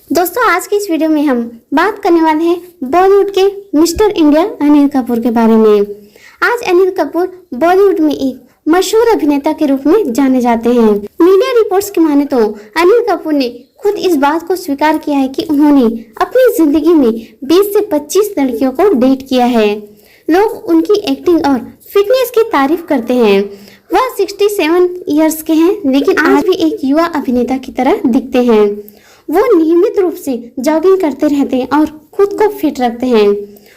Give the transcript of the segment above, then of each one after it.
दोस्तों आज की इस वीडियो में हम बात करने वाले हैं बॉलीवुड के मिस्टर इंडिया अनिल कपूर के बारे में। आज अनिल कपूर बॉलीवुड में एक मशहूर अभिनेता के रूप में जाने जाते हैं। मीडिया रिपोर्ट्स की माने तो अनिल कपूर ने खुद इस बात को स्वीकार किया है कि उन्होंने अपनी जिंदगी में 20 से 25 लड़कियों को डेट किया है। लोग उनकी एक्टिंग और फिटनेस की तारीफ करते हैं। वह 67 इयर्स के हैं, लेकिन आज भी एक युवा अभिनेता की तरह दिखते हैं। वो नियमित रूप से जॉगिंग करते रहते हैं और खुद को फिट रखते हैं।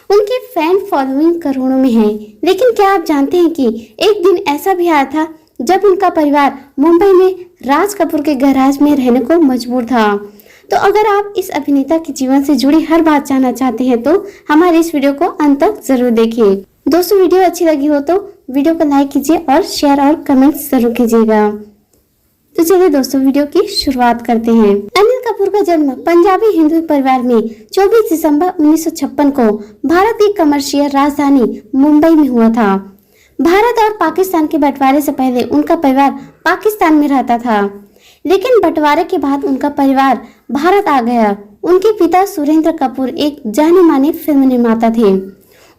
उनकी फैन फॉलोइंग करोड़ों में है। लेकिन क्या आप जानते हैं कि एक दिन ऐसा भी आया था जब उनका परिवार मुंबई में राज कपूर के गैराज में रहने को मजबूर था। तो अगर आप इस अभिनेता के जीवन से जुड़ी हर बात जानना चाहते हैं तो हमारे इस वीडियो को अंत तक जरूर देखिए। दोस्तों वीडियो अच्छी लगी हो तो वीडियो को लाइक कीजिए और शेयर और कमेंट जरूर कीजिएगा। तो चलिए दोस्तों वीडियो की शुरुआत करते हैं। अनिल कपूर का जन्म पंजाबी हिंदू परिवार में 24 दिसंबर 1956 को भारत की कमर्शियल राजधानी मुंबई में हुआ था। भारत और पाकिस्तान के बंटवारे से पहले उनका परिवार पाकिस्तान में रहता था, लेकिन बंटवारे के बाद उनका परिवार भारत आ गया। उनके पिता सुरेंद्र कपूर एक जाने माने फिल्म निर्माता थे।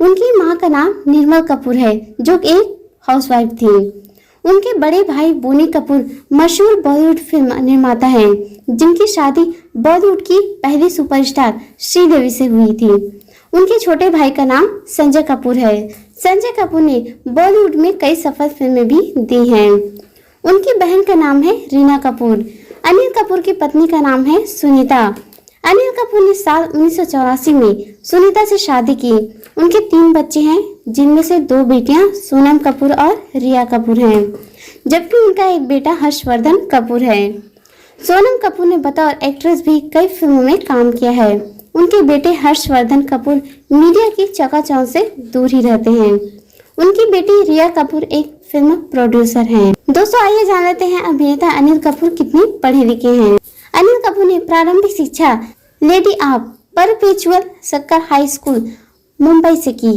उनकी मां का नाम निर्मल कपूर है, जो एक हाउसवाइफ थी। उनके बड़े भाई बोनी कपूर मशहूर बॉलीवुड फिल्म निर्माता हैं, जिनकी शादी बॉलीवुड की पहली सुपरस्टार श्रीदेवी से हुई थी। उनके छोटे भाई का नाम संजय कपूर है। संजय कपूर ने बॉलीवुड में कई सफल फिल्में भी दी हैं। उनकी बहन का नाम है रीना कपूर। अनिल कपूर की पत्नी का नाम है सुनीता। अनिल कपूर ने साल 1984 में सुनीता से शादी की। उनके 3 बच्चे हैं, जिनमें से 2 बेटियां सोनम कपूर और रिया कपूर हैं, जबकि उनका एक बेटा हर्षवर्धन कपूर है। सोनम कपूर ने बतौर एक्ट्रेस भी कई फिल्मों में काम किया है। उनके बेटे हर्षवर्धन कपूर मीडिया की चकाचौंध से दूर ही रहते हैं। उनकी बेटी रिया कपूर एक फिल्म प्रोड्यूसर हैं। दोस्तों आइए जान लेते हैं अभिनेता अनिल कपूर कितने पढ़े लिखे हैं। अनिल कपूर ने प्रारंभिक शिक्षा Lady of Perpetual Succour High School Mumbai से की।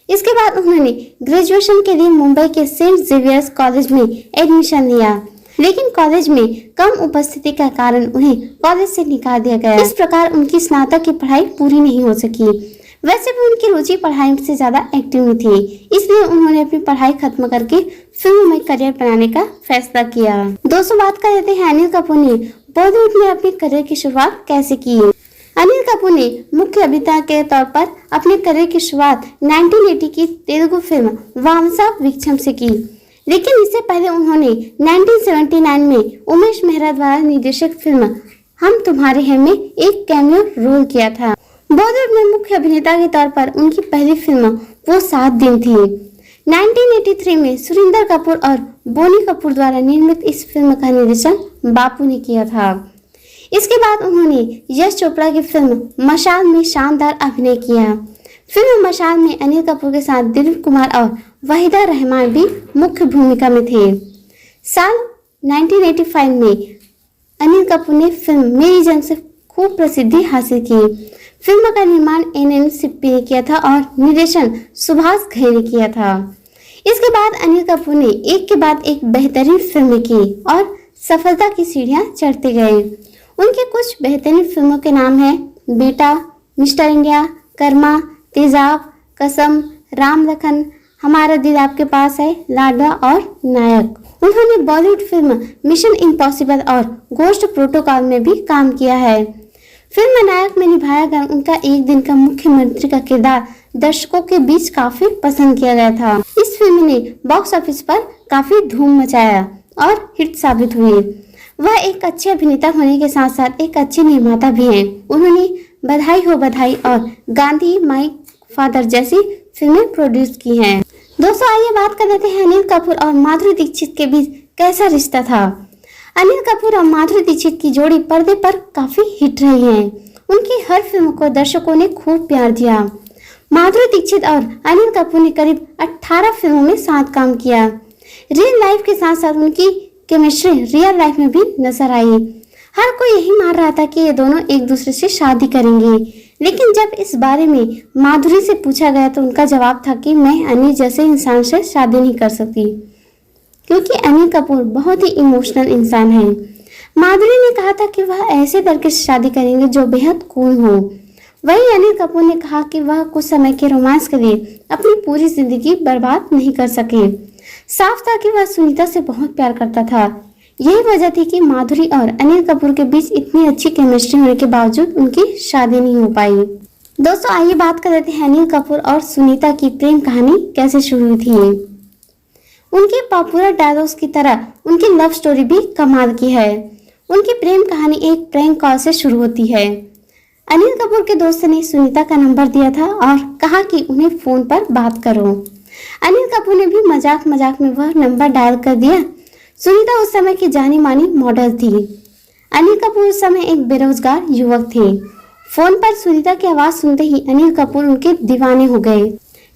इसके बाद उन्होंने ग्रेजुएशन के लिए मुंबई के सेंट जेवियर्स कॉलेज में एडमिशन लिया, लेकिन कॉलेज में कम उपस्थिति का कारण उन्हें कॉलेज से निकाल दिया गया। इस प्रकार उनकी स्नातक की पढ़ाई पूरी नहीं हो सकी। वैसे भी उनकी रुचि पढ़ाई से ज्यादा एक्टिव में थी, इसलिए उन्होंने अपनी पढ़ाई खत्म करके फिल्म में करियर बनाने का फैसला किया। दोस्तों बात कर लेते हैं अनिल कपूर ने बॉलीवुड में अपने करियर की शुरुआत कैसे की। अनिल कपूर ने मुख्य अभिनेता के तौर पर अपने करियर की शुरुआत 1980 की तेलुगु फिल्म वामसा विक्षम से की, लेकिन इससे पहले उन्होंने 1979 में उमेश मेहरा द्वारा निर्देशित फिल्म हम तुम्हारे हैं में एक कैमियो रोल किया था। बॉलीवुड में मुख्य अभिनेता के तौर पर उनकी पहली फिल्म वो 7 दिन थी। 1983 में सुरेंद्र कपूर और बोनी कपूर द्वारा निर्मित इस फिल्म का निर्देशन बापू ने किया था। इसके बाद उन्होंने यश चोपड़ा की फिल्म मशाल में शानदार अभिनय किया। फिल्म मशाल में अनिल कपूर के साथ दिलीप कुमार और वहीदा रहमान भी मुख्य भूमिका में थे। साल 1985 में अनिल कपूर ने फिल्म मेरी जंग से खूब प्रसिद्धि हासिल की। फिल्म का निर्माण NN सिप्पी ने किया था और निर्देशन सुभाष घई ने किया था। इसके बाद अनिल कपूर ने एक के बाद एक बेहतरीन फिल्में की और सफलता की सीढ़ियां चढ़ते गए। उनके कुछ बेहतरीन फिल्मों के नाम हैं बेटा, मिस्टर इंडिया, कर्मा, तेजाब, कसम, राम लखन, हमारा दिल आपके पास है, लाडला और नायक। उन्होंने बॉलीवुड फिल्म मिशन इम्पॉसिबल और गोस्ट प्रोटोकॉल में भी काम किया है। फिल्म नायक में निभाया गया उनका एक दिन का मुख्यमंत्री का किरदार दर्शकों के बीच काफी पसंद किया गया था। इस फिल्म ने बॉक्स ऑफिस पर काफी धूम मचाया और हिट साबित हुई। वह एक अच्छे अभिनेता होने के साथ साथ एक अच्छे निर्माता भी हैं। उन्होंने बधाई हो बधाई और गांधी माई फादर जैसी फिल्में प्रोड्यूस की हैं। दोस्तों आइए बात कर लेते हैं अनिल कपूर और माधुरी दीक्षित के बीच कैसा रिश्ता था। अनिल कपूर और माधुरी दीक्षित की जोड़ी पर्दे पर काफी हिट रही है। उनकी हर फिल्म को दर्शकों ने खूब प्यार दिया। माधुरी दीक्षित और अनिल कपूर ने करीब 18 फिल्मों में साथ काम किया। रियल लाइफ के साथ साथ उनकी केमिस्ट्री रियल लाइफ में भी नजर आई। हर कोई यही मान रहा था कि ये दोनों एक दूसरे से शादी करेंगे, लेकिन जब इस बारे में माधुरी से पूछा गया तो उनका जवाब था कि मैं अनिल जैसे इंसान से शादी नहीं कर सकती, क्योंकि अनिल कपूर बहुत ही इमोशनल इंसान है। माधुरी ने कहा था कि वह ऐसे लड़के से शादी करेंगे जो बेहद कूल हो। वहीं अनिल कपूर ने कहा कि वह कुछ समय के रोमांस के लिए अपनी पूरी जिंदगी बर्बाद नहीं कर सके। साफ था कि वह सुनीता से बहुत प्यार करता था। यही वजह थी कि माधुरी और अनिल कपूर के बीच इतनी अच्छी केमिस्ट्री होने के बावजूद उनकी शादी नहीं हो पाई। दोस्तों आइए बात कर लेते हैं अनिल कपूर और सुनीता की प्रेम कहानी कैसे शुरू हुई थी। उनके पॉपुलर डायलॉग्स की तरह उनकी लव स्टोरी भी कमाल की है। उनकी प्रेम कहानी एक प्रैंक कॉल से शुरू होती है। अनिल कपूर के दोस्त ने सुनीता का नंबर दिया था और कहा कि उन्हें फोन पर बात करो। अनिल कपूर ने भी मजाक मजाक में वह नंबर डायल कर दिया। सुनीता उस समय की जानी मानी मॉडल थी। अनिल कपूर उस समय एक बेरोजगार युवक थे। फोन पर सुनीता की आवाज सुनते ही अनिल कपूर उनके दीवाने हो गए।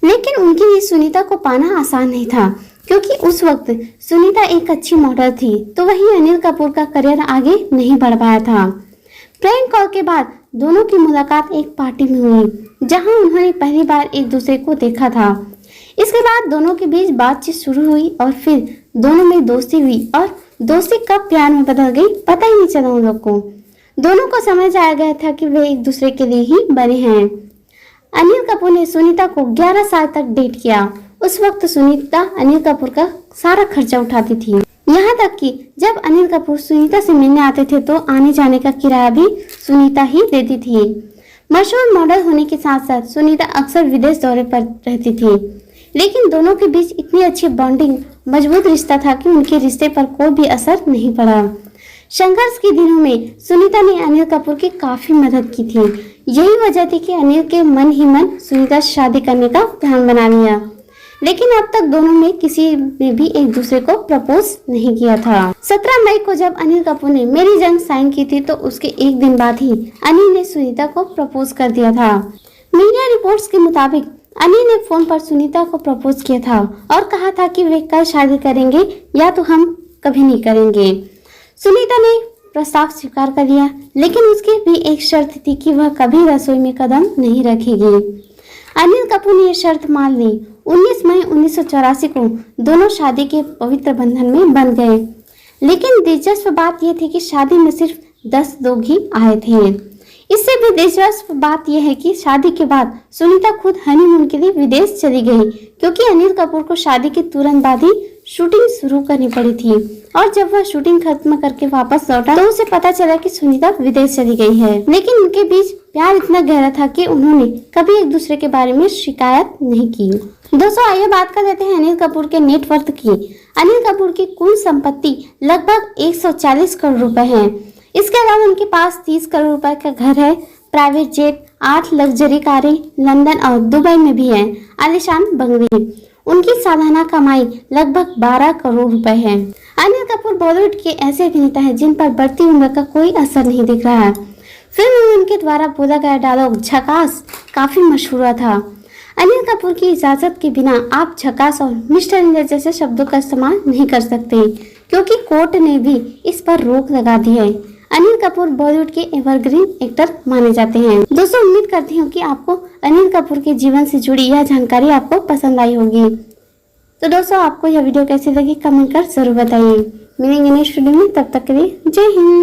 लेकिन उनके लिए सुनीता को पाना आसान नहीं था, क्योंकि उस वक्त सुनीता एक अच्छी मॉडल थी, तो वहीं अनिल कपूर का करियर आगे नहीं बढ़ पाया था। प्रैंक कॉल के बाद दोनों की मुलाकात एक पार्टी में हुई, जहां उन्होंने पहली बार एक दूसरे को देखा था। इसके बाद दोनों के बीच बातचीत शुरू हुई और फिर दोनों में दोस्ती हुई और दोस्ती कब प्यार में बदल गई पता ही नहीं चला उन लोग को। दोनों को समझ आ गया था कि वे एक दूसरे के लिए ही बने हैं। अनिल कपूर ने सुनीता को 11 साल तक डेट किया। उस वक्त सुनीता अनिल कपूर का सारा खर्चा उठाती थी। यहाँ तक कि जब अनिल कपूर सुनीता से मिलने आते थे तो आने जाने का किराया भी सुनीता ही देती थी। मशहूर मॉडल होने के साथ साथ सुनीता अक्सर विदेश दौरे पर रहती थी, लेकिन दोनों के बीच इतनी अच्छी बॉन्डिंग, मजबूत रिश्ता था कि उनके रिश्ते पर कोई भी असर नहीं पड़ा। संघर्ष के दिनों में सुनीता ने अनिल कपूर की काफी मदद की थी। यही वजह थी कि अनिल के मन ही मन सुनीता से शादी करने का प्लान बना लिया। लेकिन अब तक दोनों में किसी ने भी एक दूसरे को प्रपोज नहीं किया था। 17 मई को जब अनिल कपूर ने मेरी जंग साइन की थी तो उसके एक दिन बाद ही अनिल ने सुनीता को प्रपोज कर दिया था। मीडिया रिपोर्ट्स के मुताबिक अनिल ने फोन पर सुनीता को प्रपोज किया था और कहा था कि वे कल शादी करेंगे या तो हम कभी नहीं करेंगे। सुनीता ने प्रस्ताव स्वीकार कर लिया, लेकिन उसकी भी एक शर्त थी कि वह कभी रसोई में कदम नहीं रखेगी। अनिल कपूर ने यह शर्त मान ली। 19 मई 1984 को दोनों शादी के पवित्र बंधन में बंध गए। लेकिन दिलचस्प बात यह थी कि शादी में सिर्फ 10 लोग ही आए थे। इससे भी दिलचस्प बात यह है कि शादी के बाद सुनीता खुद हनीमून के लिए विदेश चली गई, क्योंकि अनिल कपूर को शादी के तुरंत बाद ही शूटिंग शुरू करनी पड़ी थी। और जब वह शूटिंग खत्म करके वापस लौटा तो उसे पता चला कि सुनीता विदेश चली गई है। लेकिन उनके बीच प्यार इतना गहरा था कि उन्होंने कभी एक दूसरे के बारे में शिकायत नहीं की। दोस्तों आइए बात कर लेते हैं अनिल कपूर के नेटवर्थ की। अनिल कपूर की कुल संपत्ति लगभग 140 करोड़ रुपए है। इसके अलावा उनके पास 30 करोड़ रुपए का घर है, प्राइवेट जेट, 8 लग्जरी कारें, लंदन और दुबई में भी है आलीशान बंगले। उनकी सालाना कमाई लगभग 12 करोड़ रुपए है। अनिल कपूर बॉलीवुड के ऐसे अभिनेता हैं जिन पर बढ़ती उम्र का कोई असर नहीं दिख रहा है। फिल्म में उनके द्वारा बोला गया डायलॉग झकास काफी मशहूर हुआ था। अनिल कपूर की इजाजत के बिना आप झकास और मिस्टर इंडिया जैसे शब्दों का इस्तेमाल नहीं कर सकते, क्योंकि कोर्ट ने भी इस पर रोक लगा दी है। अनिल कपूर बॉलीवुड के एवरग्रीन एक्टर माने जाते हैं। दोस्तों उम्मीद करती हूँ कि आपको अनिल कपूर के जीवन से जुड़ी यह जानकारी आपको पसंद आई होगी। तो दोस्तों आपको यह वीडियो कैसी लगी कमेंट कर जरूर बताइए। मिलेंगे नेक्स्ट वीडियो में, तब तक के लिए जय हिंद।